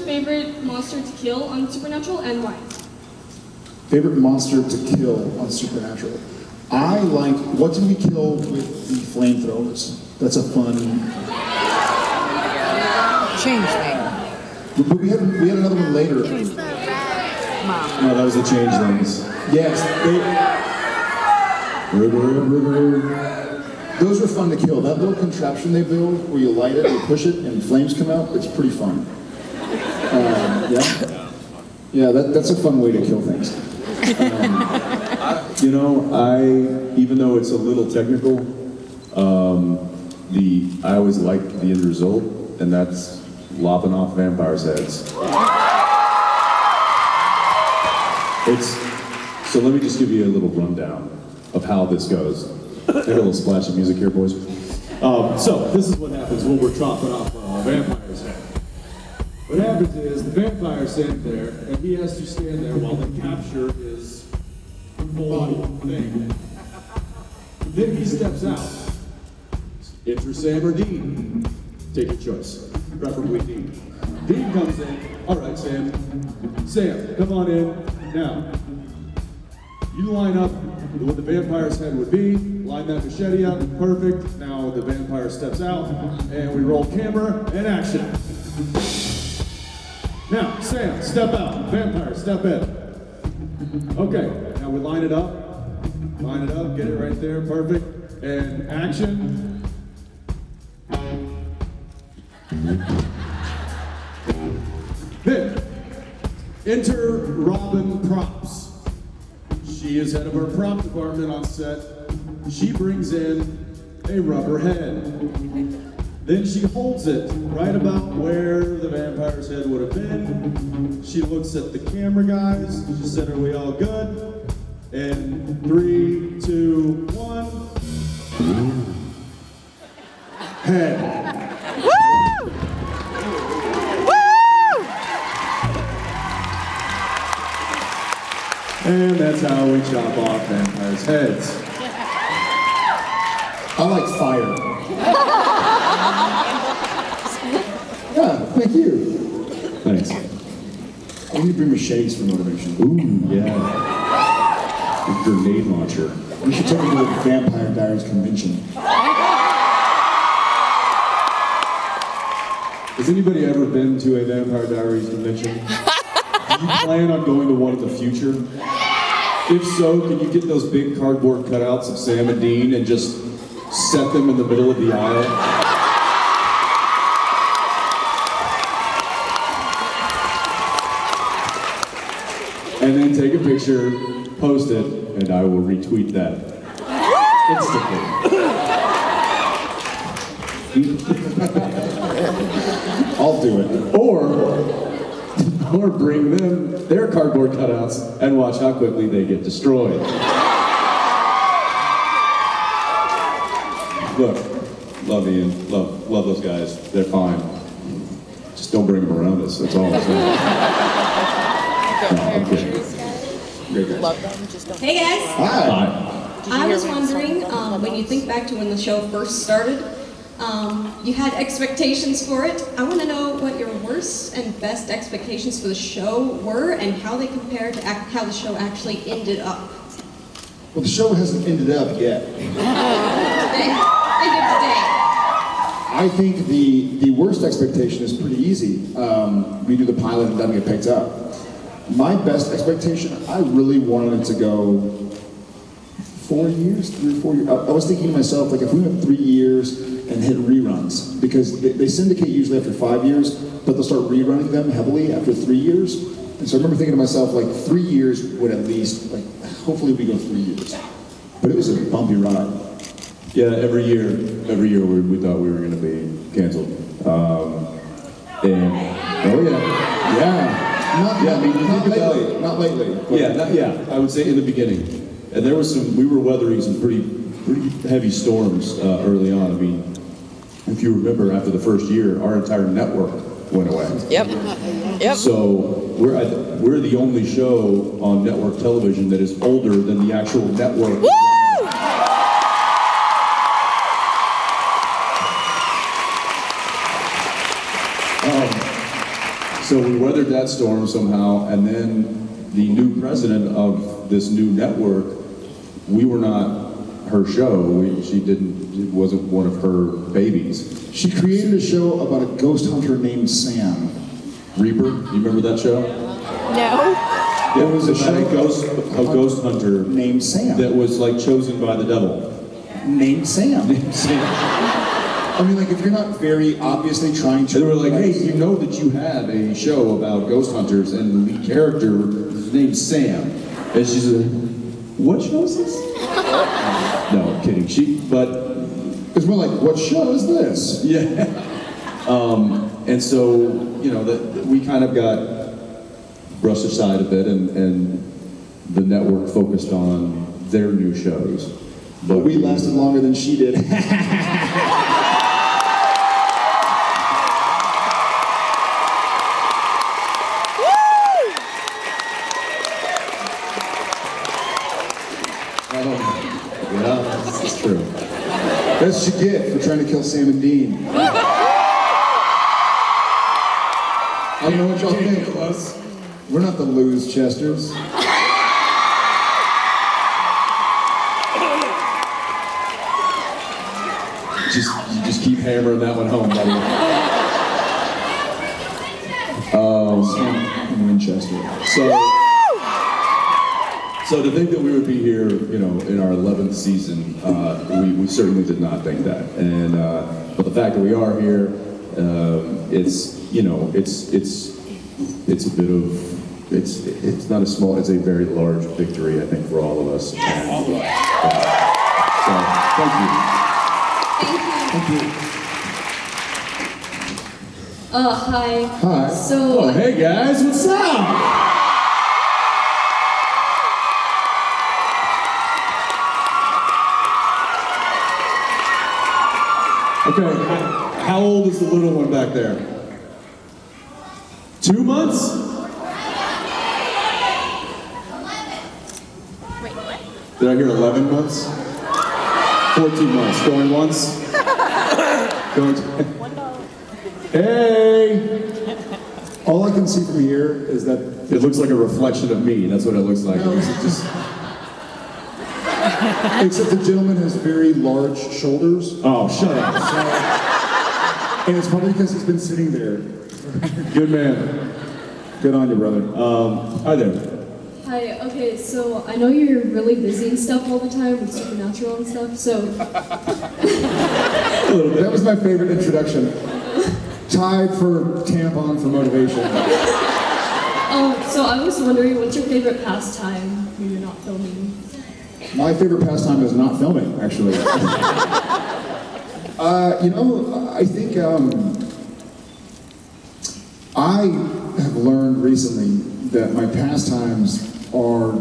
favorite monster to kill on Supernatural and why? Favorite monster to kill on Supernatural? I like, what did we kill with the flamethrowers? That's a fun... Changeling. But we had another one later. It was the red mom. No, that was the changelings. Yes, those were fun to kill. That little contraption they build where you light it, you push it, and flames come out, it's pretty fun. Yeah, that's a fun way to kill things. You know, even though it's a little technical, I always like the end result, and that's lopping off vampires' heads. So let me just give you a little rundown of how this goes. Take a little splash of music here, boys. So this is what happens when we're chopping off a vampire's head. What happens is the vampire's standing there, and he has to stand there while they capture his full thing. Then he steps out. Enter Sam or Dean. Take your choice. Preferably Dean. Dean comes in. All right, Sam. Sam, come on in. Now, you line up what the vampire's head would be. Line that machete up. Perfect. Now the vampire steps out, and we roll camera and action. Now, Sam, step out. Vampire, step in. Okay, now we line it up. Line it up, get it right there, perfect. And action. Then, enter Robin Props. She is head of our prop department on set. She brings in a rubber head. Then she holds it right about where the vampire's head would have been. She looks at the camera guys. She said, "Are we all good?" And 3, 2, 1. Head. Woo! And that's how we chop off vampires' heads. I like fire. Yeah, thank you. Thanks. I need to bring machetes for motivation. Ooh, yeah. A grenade launcher. We should take it to the Vampire Diaries convention. Has anybody ever been to a Vampire Diaries convention? Do you plan on going to one in the future? If so, can you get those big cardboard cutouts of Sam and Dean and just set them in the middle of the aisle? And then take a picture, post it, and I will retweet that instantly. I'll do it. Or bring them their cardboard cutouts and watch how quickly they get destroyed. Look, love Ian, love those guys. They're fine. Just don't bring them around us. That's all I'm saying. I'm kidding. Great guys. Love them, just don't. Hey guys! Hi. I was wondering, when you think back to when the show first started, you had expectations for it. I want to know what your worst and best expectations for the show were and how they compare to how the show actually ended up. Well, the show hasn't ended up yet. Ended today. I think the worst expectation is pretty easy. We do the pilot and doesn't get picked up. My best expectation, I really wanted it to go 4 years, 3 or 4 years. I was thinking to myself, like, if we went 3 years and hit reruns, because they syndicate usually after 5 years, but they'll start rerunning them heavily after 3 years. And so I remember thinking to myself, like, 3 years would at least, like, hopefully we go 3 years. But it was a bumpy ride. Yeah, every year we thought we were going to be canceled. Oh yeah. Not lately. I would say in the beginning. And there was we were weathering some pretty heavy storms early on. I mean, if you remember, after the first year, our entire network went away. Yep. So we're the only show on network television that is older than the actual network. Woo! So we weathered that storm somehow, and then the new president of this new network, we were not her show. It wasn't one of her babies. She created a show about a ghost hunter named Sam. Reaper, you remember that show? No. It was about a ghost hunter named Sam. that was like chosen by the devil. Named Sam. Sam. I mean, like, if you're not very obviously trying to... They were like, hey, you know that you have a show about ghost hunters, and the lead character, his name's Sam. And she's like, what show is this? No, I'm kidding. It's more like, what show is this? Yeah. And so, you know, we kind of got brushed aside a bit, and the network focused on their new shows. But we lasted longer than she did. Yeah, this is true. That's what you get for trying to kill Sam and Dean. I don't know what y'all think. We're not the Lose Chesters. You just keep hammering that one home, buddy. Sam and Winchester. So to think that we would be here, you know, in our 11th season, we certainly did not think that. And but the fact that we are here, it's a bit of it's not a small, it's a very large victory, I think, for all of us. And, so thank you. Thank you. Hi. Hi. So, Oh, hey guys, what's up? Okay, how old is the little one back there? 2 months? Did I hear 11 months? 14 months. Going once? Going twice? Hey! All I can see from here is that It looks like a reflection of me. That's what it looks like. No, it's just... Except the gentleman has very large shoulders. Oh, shut up. And it's probably because he's been sitting there. Good man. Good on you, brother. Hi there. hi, okay, so I know you're really busy and stuff all the time with Supernatural and stuff, so That was my favorite introduction. Tied for tampon for motivation. so I was wondering, what's your favorite pastime when you're not filming? My favorite pastime is not filming, actually. I think I have learned recently that my pastimes are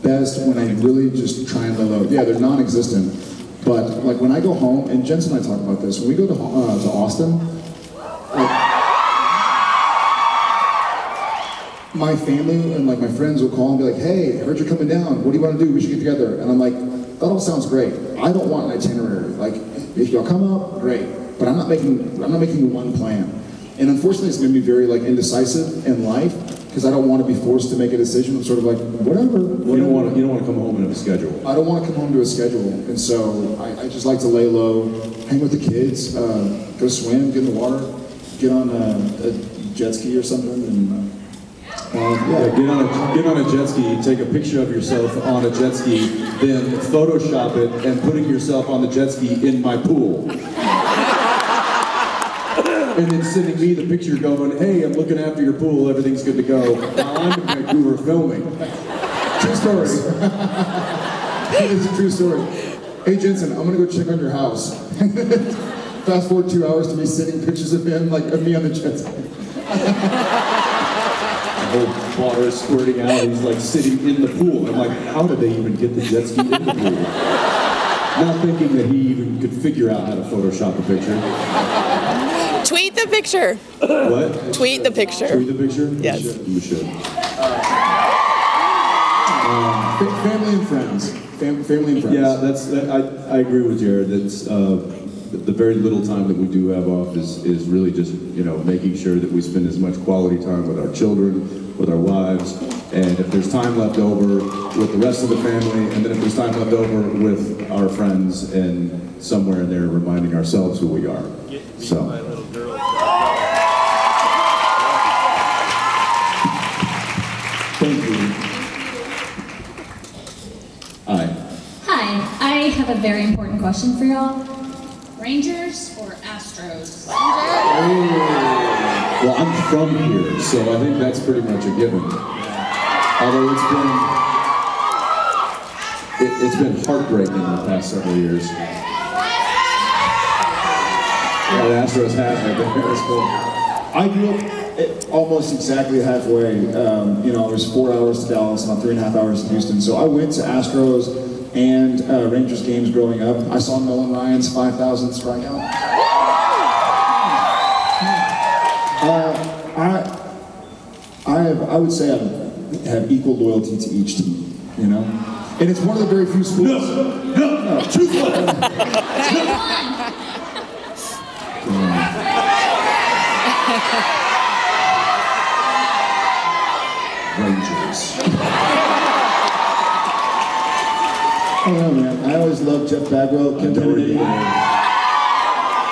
best when I really just try and lay low. Yeah, they're non-existent, but like when I go home, and Jensen and I talk about this, when we go to Austin, like, my family and like my friends will call and be like, hey, I heard you're coming down. What do you want to do? We should get together. And I'm like, that all sounds great. I don't want an itinerary. Like, if y'all come up, great. But I'm not making one plan. And unfortunately, it's made me very like indecisive in life because I don't want to be forced to make a decision. I'm sort of like, whatever. You don't want to come home and have a schedule. I don't want to come home to a schedule. And so I just like to lay low, hang with the kids, go swim, get in the water, get on a jet ski or something, and Get on a jet ski, take a picture of yourself on a jet ski, then Photoshop it and putting yourself on the jet ski in my pool. And then sending me the picture going, hey, I'm looking after your pool, everything's good to go. While I'm in Vancouver filming. true story. It is a true story. Hey Jensen, I'm gonna go check on your house. Fast forward 2 hours to me sending pictures of him, like of me on the jet ski. The whole water is squirting out, he's like sitting in the pool. I'm like, how did they even get the jet ski in the pool? Not thinking that he even could figure out how to Photoshop a picture. Tweet the picture. What? Tweet the picture. Tweet the picture? Yes. You should. Family and friends. Family and friends. Yeah, I agree with Jared. That's the very little time that we do have off is really just, making sure that we spend as much quality time with our children, with our wives, and if there's time left over with the rest of the family, and then if there's time left over with our friends, and somewhere in there reminding ourselves who we are. So. Thank you. Hi. Hi, I have a very important question for y'all. Rangers or Astros? Well, I'm from here, so I think that's pretty much a given. Although it's been heartbreaking in the past several years. Yeah, the Astros have it. That's cool. I grew up almost exactly halfway. There's 4 hours to Dallas, about 3.5 hours to Houston. So I went to Astros and Rangers games growing up. I saw Nolan Ryan's 5,000th strikeout. I would say I have equal loyalty to each team, And it's one of the very few sports. No. Choose one. Rangers. I don't know, man. I always loved Jeff Bagwell, Kim Kennedy.